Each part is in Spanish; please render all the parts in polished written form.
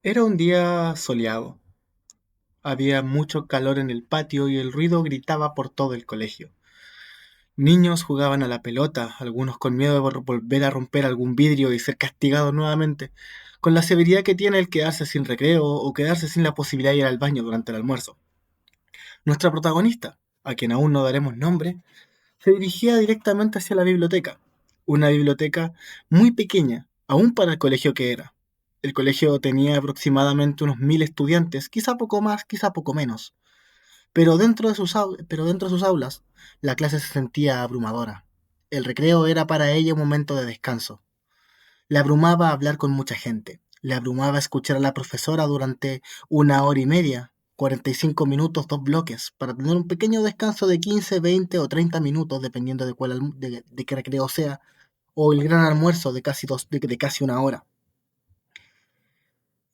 Era un día soleado. Había mucho calor en el patio y el ruido gritaba por todo el colegio. Niños jugaban a la pelota, algunos con miedo de volver a romper algún vidrio y ser castigados nuevamente, con la severidad que tiene el quedarse sin recreo o quedarse sin la posibilidad de ir al baño durante el almuerzo. Nuestra protagonista, a quien aún no daremos nombre, se dirigía directamente hacia la biblioteca. Una biblioteca muy pequeña, aún para el colegio que era. El colegio tenía aproximadamente unos 1000 estudiantes, quizá poco más, quizá poco menos. Pero dentro de sus aulas, la clase se sentía abrumadora. El recreo era para ella un momento de descanso. Le abrumaba hablar con mucha gente. Le abrumaba escuchar a la profesora durante 1 hora y media, 45 minutos, dos bloques, para tener un pequeño descanso de 15, 20 o 30 minutos, dependiendo de qué recreo sea, o el gran almuerzo de de casi 1 hora.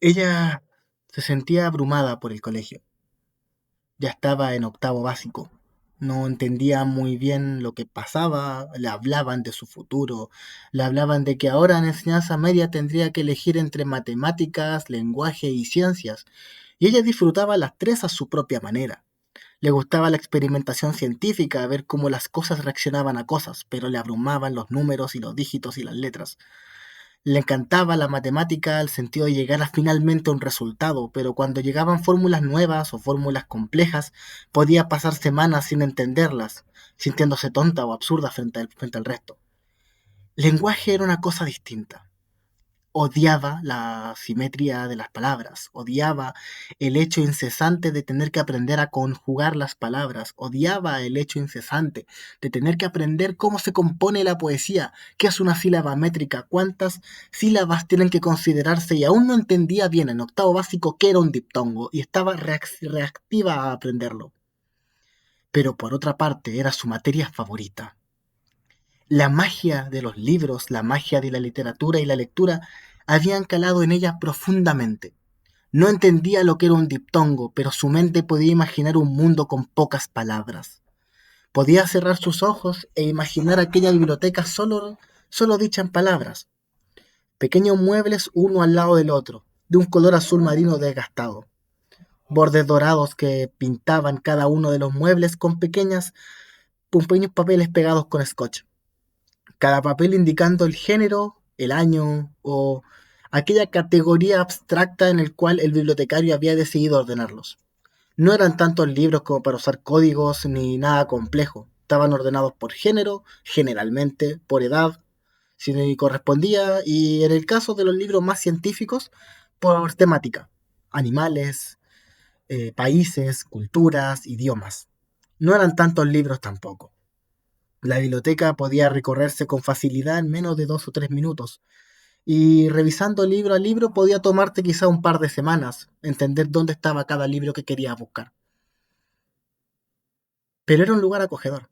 Ella se sentía abrumada por el colegio. Ya estaba en octavo básico. No entendía muy bien lo que pasaba, le hablaban de su futuro, le hablaban de que ahora en enseñanza media tendría que elegir entre matemáticas, lenguaje y ciencias, y ella disfrutaba las tres a su propia manera. Le gustaba la experimentación científica, ver cómo las cosas reaccionaban a cosas, pero le abrumaban los números y los dígitos y las letras. Le encantaba la matemática al sentido de llegar a finalmente a un resultado, pero cuando llegaban fórmulas nuevas o fórmulas complejas, podía pasar semanas sin entenderlas, sintiéndose tonta o absurda frente al resto. Lenguaje era una cosa distinta. Odiaba la simetría de las palabras, odiaba el hecho incesante de tener que aprender a conjugar las palabras, odiaba el hecho incesante de tener que aprender cómo se compone la poesía, qué es una sílaba métrica, cuántas sílabas tienen que considerarse y aún no entendía bien en octavo básico qué era un diptongo y estaba reactiva a aprenderlo. Pero por otra parte era su materia favorita. La magia de los libros, la magia de la literatura y la lectura habían calado en ella profundamente. No entendía lo que era un diptongo, pero su mente podía imaginar un mundo con pocas palabras. Podía cerrar sus ojos e imaginar aquella biblioteca solo dicha en palabras. Pequeños muebles uno al lado del otro, de un color azul marino desgastado. Bordes dorados que pintaban cada uno de los muebles con pequeños papeles pegados con scotch. Cada papel indicando el género, el año o aquella categoría abstracta en el cual el bibliotecario había decidido ordenarlos. No eran tantos libros como para usar códigos ni nada complejo. Estaban ordenados por género, generalmente por edad, si correspondía, y en el caso de los libros más científicos, por temática. Animales, países, culturas, idiomas. No eran tantos libros tampoco. La biblioteca podía recorrerse con facilidad en menos de 2 o 3 minutos, y revisando libro a libro podía tomarte quizá un par de semanas entender dónde estaba cada libro que querías buscar. Pero era un lugar acogedor,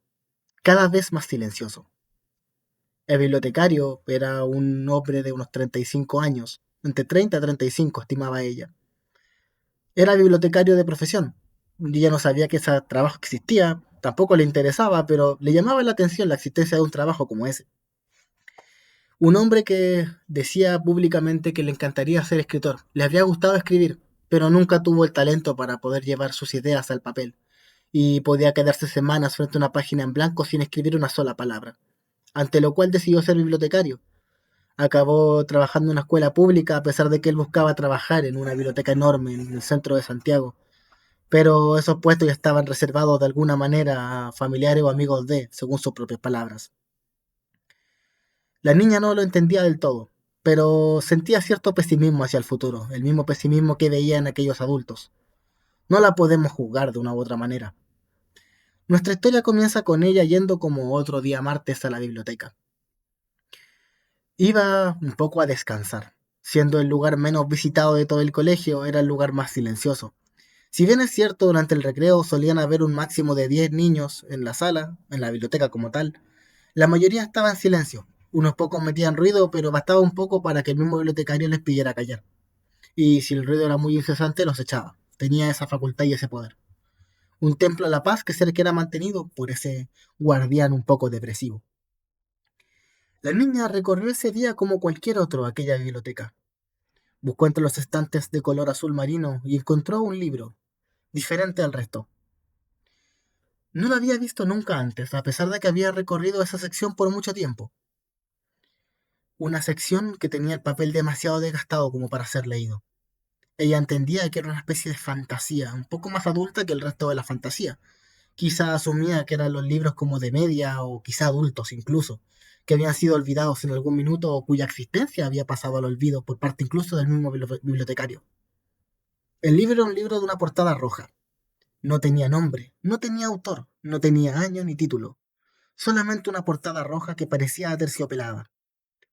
cada vez más silencioso. El bibliotecario era un hombre de unos 35 años, entre 30 y 35 estimaba ella. Era bibliotecario de profesión, y ella no sabía que ese trabajo existía, tampoco le interesaba, pero le llamaba la atención la existencia de un trabajo como ese. Un hombre que decía públicamente que le encantaría ser escritor. Le había gustado escribir, pero nunca tuvo el talento para poder llevar sus ideas al papel, y podía quedarse semanas frente a una página en blanco sin escribir una sola palabra, ante lo cual decidió ser bibliotecario. Acabó trabajando en una escuela pública a pesar de que él buscaba trabajar en una biblioteca enorme en el centro de Santiago, pero esos puestos ya estaban reservados de alguna manera a familiares o amigos de, según sus propias palabras. La niña no lo entendía del todo, pero sentía cierto pesimismo hacia el futuro, el mismo pesimismo que veía en aquellos adultos. No la podemos juzgar de una u otra manera. Nuestra historia comienza con ella yendo como otro día martes a la biblioteca. Iba un poco a descansar. Siendo el lugar menos visitado de todo el colegio, era el lugar más silencioso. Si bien es cierto, durante el recreo solían haber un máximo de 10 niños en la sala, en la biblioteca como tal, la mayoría estaba en silencio. Unos pocos metían ruido, pero bastaba un poco para que el mismo bibliotecario les pidiera callar. Y si el ruido era muy incesante, los echaba. Tenía esa facultad y ese poder. Un templo a la paz que era mantenido por ese guardián un poco depresivo. La niña recorrió ese día como cualquier otro aquella biblioteca. Buscó entre los estantes de color azul marino y encontró un libro, diferente al resto. No lo había visto nunca antes, a pesar de que había recorrido esa sección por mucho tiempo. Una sección que tenía el papel demasiado desgastado como para ser leído. Ella entendía que era una especie de fantasía, un poco más adulta que el resto de la fantasía. Quizá asumía que eran los libros como de media o quizá adultos incluso, que habían sido olvidados en algún minuto o cuya existencia había pasado al olvido por parte incluso del mismo bibliotecario. El libro era un libro de una portada roja. No tenía nombre, no tenía autor, no tenía año ni título. Solamente una portada roja que parecía aterciopelada.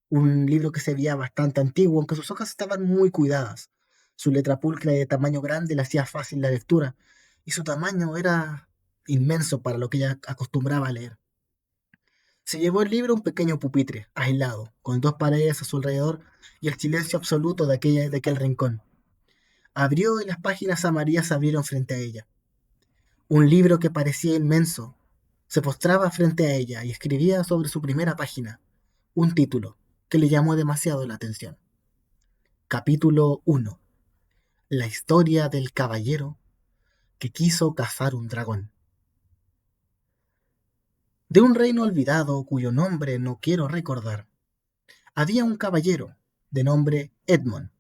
Un libro que se veía bastante antiguo, aunque sus hojas estaban muy cuidadas. Su letra pulcra y de tamaño grande le hacía fácil la lectura, y su tamaño era inmenso para lo que ella acostumbraba a leer. Se llevó el libro a un pequeño pupitre, aislado, con dos paredes a su alrededor y el silencio absoluto de aquel rincón. Abrió y las páginas amarillas se abrieron frente a ella. Un libro que parecía inmenso se postraba frente a ella y escribía sobre su primera página un título que le llamó demasiado la atención. Capítulo 1. La historia del caballero que quiso cazar un dragón. De un reino olvidado cuyo nombre no quiero recordar, había un caballero de nombre Edmond.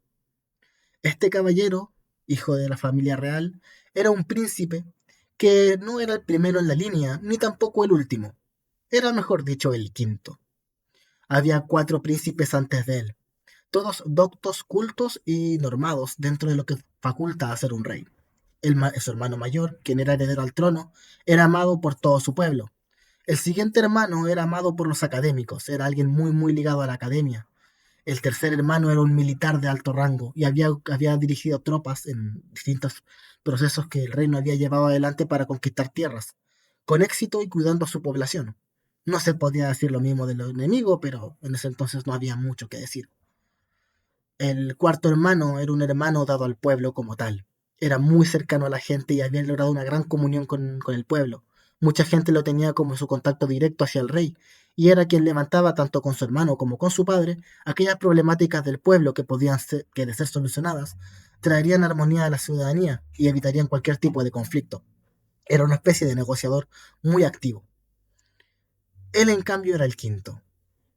Este caballero, hijo de la familia real, era un príncipe que no era el primero en la línea, ni tampoco el último. Era, mejor dicho, el quinto. Había 4 príncipes antes de él, todos doctos, cultos y normados dentro de lo que faculta a ser un rey. Su hermano mayor, quien era heredero al trono, era amado por todo su pueblo. El siguiente hermano era amado por los académicos, era alguien muy ligado a la academia. El tercer hermano era un militar de alto rango y había dirigido tropas en distintos procesos que el reino había llevado adelante para conquistar tierras, con éxito y cuidando a su población. No se podía decir lo mismo del enemigo, pero en ese entonces no había mucho que decir. El cuarto hermano era un hermano dado al pueblo como tal. Era muy cercano a la gente y había logrado una gran comunión con el pueblo. Mucha gente lo tenía como su contacto directo hacia el rey, y era quien levantaba tanto con su hermano como con su padre aquellas problemáticas del pueblo que de ser solucionadas, traerían armonía a la ciudadanía y evitarían cualquier tipo de conflicto. Era una especie de negociador muy activo. Él, en cambio, era el quinto,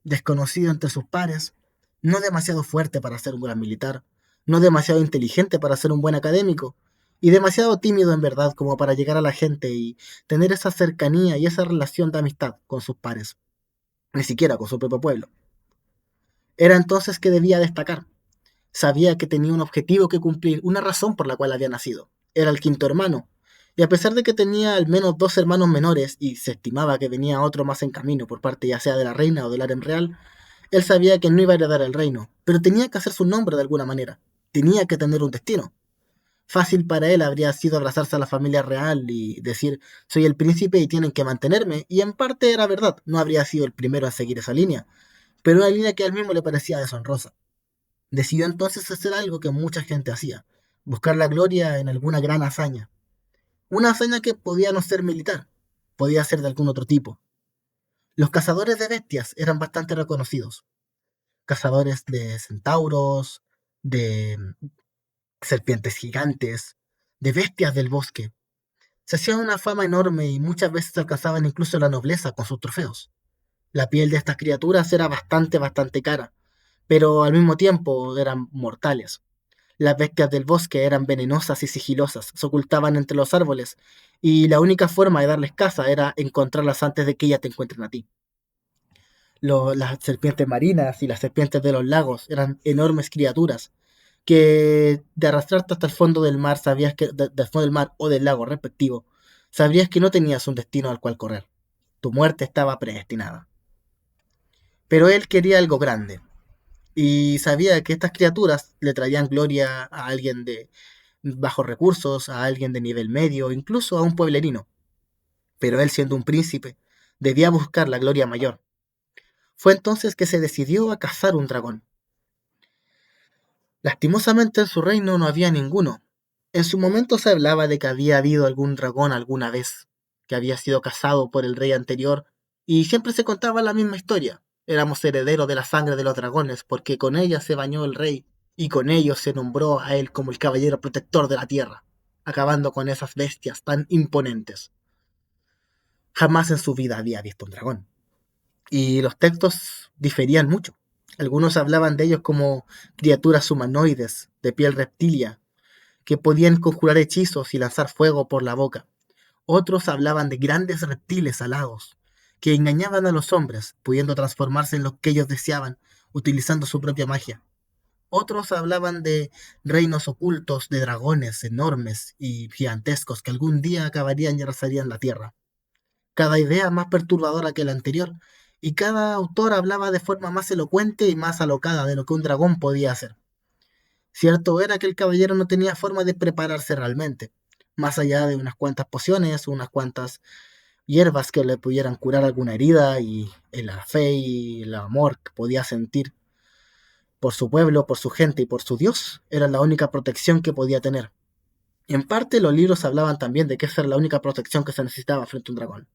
desconocido entre sus pares, no demasiado fuerte para ser un gran militar, no demasiado inteligente para ser un buen académico, y demasiado tímido en verdad como para llegar a la gente y tener esa cercanía y esa relación de amistad con sus pares, ni siquiera con su propio pueblo. Era entonces que debía destacar. Sabía que tenía un objetivo que cumplir, una razón por la cual había nacido. Era el quinto hermano, y a pesar de que tenía al menos 2 hermanos menores y se estimaba que venía otro más en camino por parte ya sea de la reina o del harem real, él sabía que no iba a heredar el reino, pero tenía que hacer su nombre de alguna manera. Tenía que tener un destino. Fácil para él habría sido abrazarse a la familia real y decir, soy el príncipe y tienen que mantenerme, y en parte era verdad, no habría sido el primero a seguir esa línea, pero una línea que a él mismo le parecía deshonrosa. Decidió entonces hacer algo que mucha gente hacía, buscar la gloria en alguna gran hazaña. Una hazaña que podía no ser militar, podía ser de algún otro tipo. Los cazadores de bestias eran bastante reconocidos. Cazadores de centauros, de serpientes gigantes, de bestias del bosque. Se hacían una fama enorme y muchas veces alcanzaban incluso la nobleza con sus trofeos. La piel de estas criaturas era bastante cara, pero al mismo tiempo eran mortales. Las bestias del bosque eran venenosas y sigilosas, se ocultaban entre los árboles, y la única forma de darles caza era encontrarlas antes de que ellas te encuentren a ti. Las serpientes marinas y las serpientes de los lagos eran enormes criaturas que de arrastrarte hasta el fondo del mar sabías que del fondo del mar o del lago respectivo, sabrías que no tenías un destino al cual correr. Tu muerte estaba predestinada. Pero él quería algo grande y sabía que estas criaturas le traían gloria a alguien de bajos recursos, a alguien de nivel medio, incluso a un pueblerino. Pero él, siendo un príncipe, debía buscar la gloria mayor. Fue entonces que se decidió a cazar un dragón. Lastimosamente en su reino no había ninguno. En su momento se hablaba de que había habido algún dragón alguna vez, que había sido cazado por el rey anterior, y siempre se contaba la misma historia. Éramos herederos de la sangre de los dragones, porque con ella se bañó el rey, y con ello se nombró a él como el caballero protector de la tierra, acabando con esas bestias tan imponentes. Jamás en su vida había visto un dragón, y los textos diferían mucho. Algunos hablaban de ellos como criaturas humanoides, de piel reptilia, que podían conjurar hechizos y lanzar fuego por la boca. Otros hablaban de grandes reptiles alados, que engañaban a los hombres, pudiendo transformarse en lo que ellos deseaban, utilizando su propia magia. Otros hablaban de reinos ocultos de dragones enormes y gigantescos que algún día acabarían y arrasarían la tierra. Cada idea más perturbadora que la anterior, y cada autor hablaba de forma más elocuente y más alocada de lo que un dragón podía hacer. Cierto era que el caballero no tenía forma de prepararse realmente, más allá de unas cuantas pociones, unas cuantas hierbas que le pudieran curar alguna herida y la fe y el amor que podía sentir por su pueblo, por su gente y por su Dios, era la única protección que podía tener. Y en parte los libros hablaban también de que esa era la única protección que se necesitaba frente a un dragón.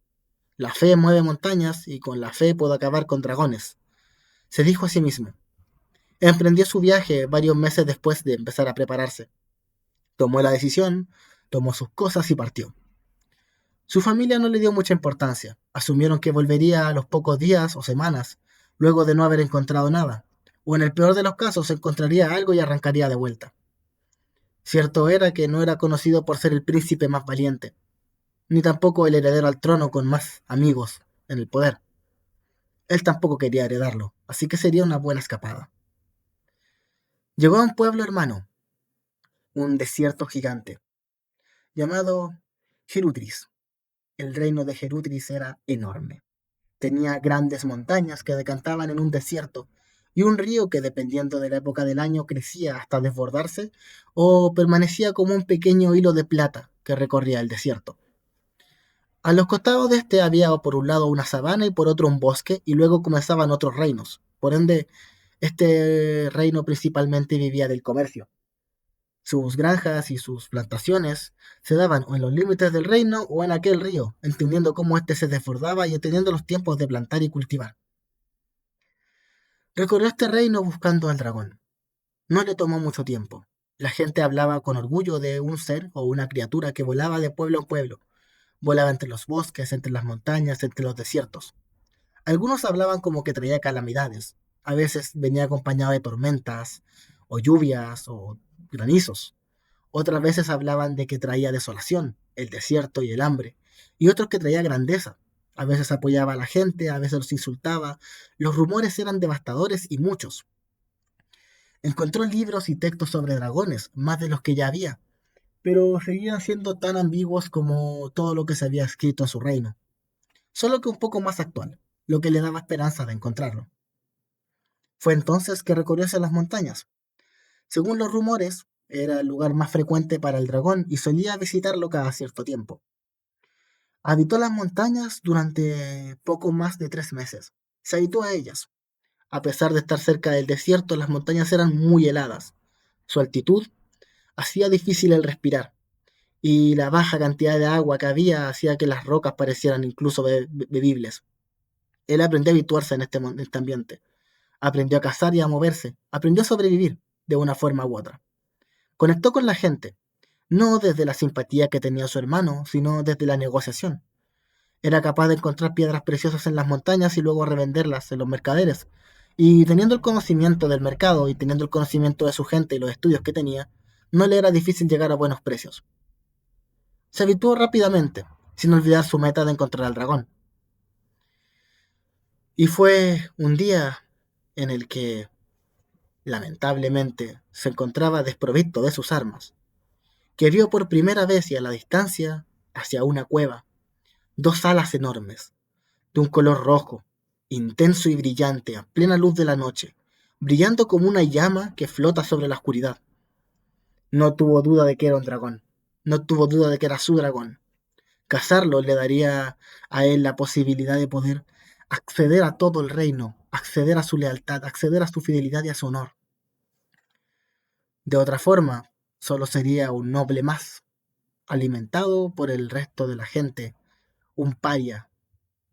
La fe mueve montañas y con la fe puedo acabar con dragones, se dijo a sí mismo. Emprendió su viaje varios meses después de empezar a prepararse. Tomó la decisión, tomó sus cosas y partió. Su familia no le dio mucha importancia. Asumieron que volvería a los pocos días o semanas, luego de no haber encontrado nada, o en el peor de los casos encontraría algo y arrancaría de vuelta. Cierto era que no era conocido por ser el príncipe más valiente, ni tampoco el heredero al trono con más amigos en el poder. Él tampoco quería heredarlo, así que sería una buena escapada. Llegó a un pueblo hermano, un desierto gigante, llamado Gerutris. El reino de Gerutris era enorme. Tenía grandes montañas que decantaban en un desierto y un río que, dependiendo de la época del año, crecía hasta desbordarse o permanecía como un pequeño hilo de plata que recorría el desierto. A los costados de este había por un lado una sabana y por otro un bosque, y luego comenzaban otros reinos. Por ende, este reino principalmente vivía del comercio. Sus granjas y sus plantaciones se daban o en los límites del reino o en aquel río, entendiendo cómo éste se desbordaba y entendiendo los tiempos de plantar y cultivar. Recorrió este reino buscando al dragón. No le tomó mucho tiempo. La gente hablaba con orgullo de un ser o una criatura que volaba de pueblo en pueblo. Volaba entre los bosques, entre las montañas, entre los desiertos. Algunos hablaban como que traía calamidades. A veces venía acompañado de tormentas, o lluvias, o granizos. Otras veces hablaban de que traía desolación, el desierto y el hambre, y otros que traía grandeza. A veces apoyaba a la gente, a veces los insultaba. Los rumores eran devastadores y muchos. Encontró libros y textos sobre dragones, más de los que ya había, pero seguían siendo tan ambiguos como todo lo que se había escrito en su reino, solo que un poco más actual, lo que le daba esperanza de encontrarlo. Fue entonces que recorrió hacia las montañas. Según los rumores, era el lugar más frecuente para el dragón y solía visitarlo cada cierto tiempo. Habitó las montañas durante poco más de 3 meses. Se habituó a ellas. A pesar de estar cerca del desierto, las montañas eran muy heladas. Su altitud hacía difícil el respirar, y la baja cantidad de agua que había hacía que las rocas parecieran incluso bebibles. Él aprendió a habituarse en este ambiente. Aprendió a cazar y a moverse. Aprendió a sobrevivir de una forma u otra. Conectó con la gente, no desde la simpatía que tenía su hermano, sino desde la negociación. Era capaz de encontrar piedras preciosas en las montañas y luego revenderlas en los mercaderes. Y teniendo el conocimiento del mercado y teniendo el conocimiento de su gente y los estudios que tenía, no le era difícil llegar a buenos precios. Se habituó rápidamente, sin olvidar su meta de encontrar al dragón. Y fue un día en el que, lamentablemente, se encontraba desprovisto de sus armas, que vio por primera vez y a la distancia, hacia una cueva, dos alas enormes, de un color rojo, intenso y brillante a plena luz de la noche, brillando como una llama que flota sobre la oscuridad. No tuvo duda de que era un dragón, no tuvo duda de que era su dragón. Cazarlo le daría a él la posibilidad de poder acceder a todo el reino, acceder a su lealtad, acceder a su fidelidad y a su honor. De otra forma, solo sería un noble más, alimentado por el resto de la gente, un paria,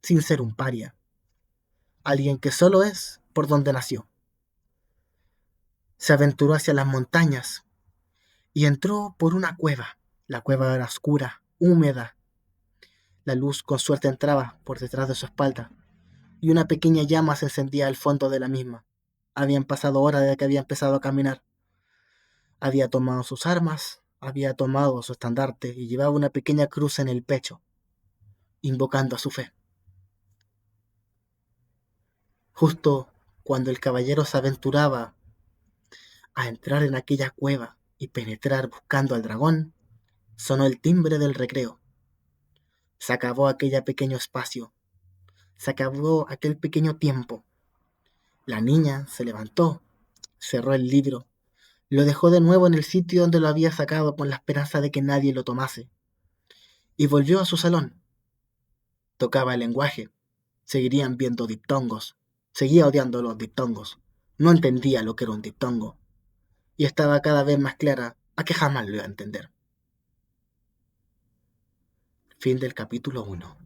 sin ser un paria, alguien que solo es por donde nació. Se aventuró hacia las montañas y entró por una cueva. La cueva era oscura, húmeda. La luz con suerte entraba por detrás de su espalda y una pequeña llama se encendía al fondo de la misma. Habían pasado horas desde que había empezado a caminar. Había tomado sus armas, había tomado su estandarte y llevaba una pequeña cruz en el pecho, invocando a su fe. Justo cuando el caballero se aventuraba a entrar en aquella cueva y penetrar buscando al dragón, sonó el timbre del recreo. Se acabó aquel pequeño espacio, se acabó aquel pequeño tiempo. La niña se levantó, cerró el libro, lo dejó de nuevo en el sitio donde lo había sacado con la esperanza de que nadie lo tomase, y volvió a su salón. Tocaba el lenguaje, seguirían viendo diptongos, seguía odiando los diptongos, no entendía lo que era un diptongo, y estaba cada vez más clara a que jamás lo iba a entender. Fin del capítulo 1.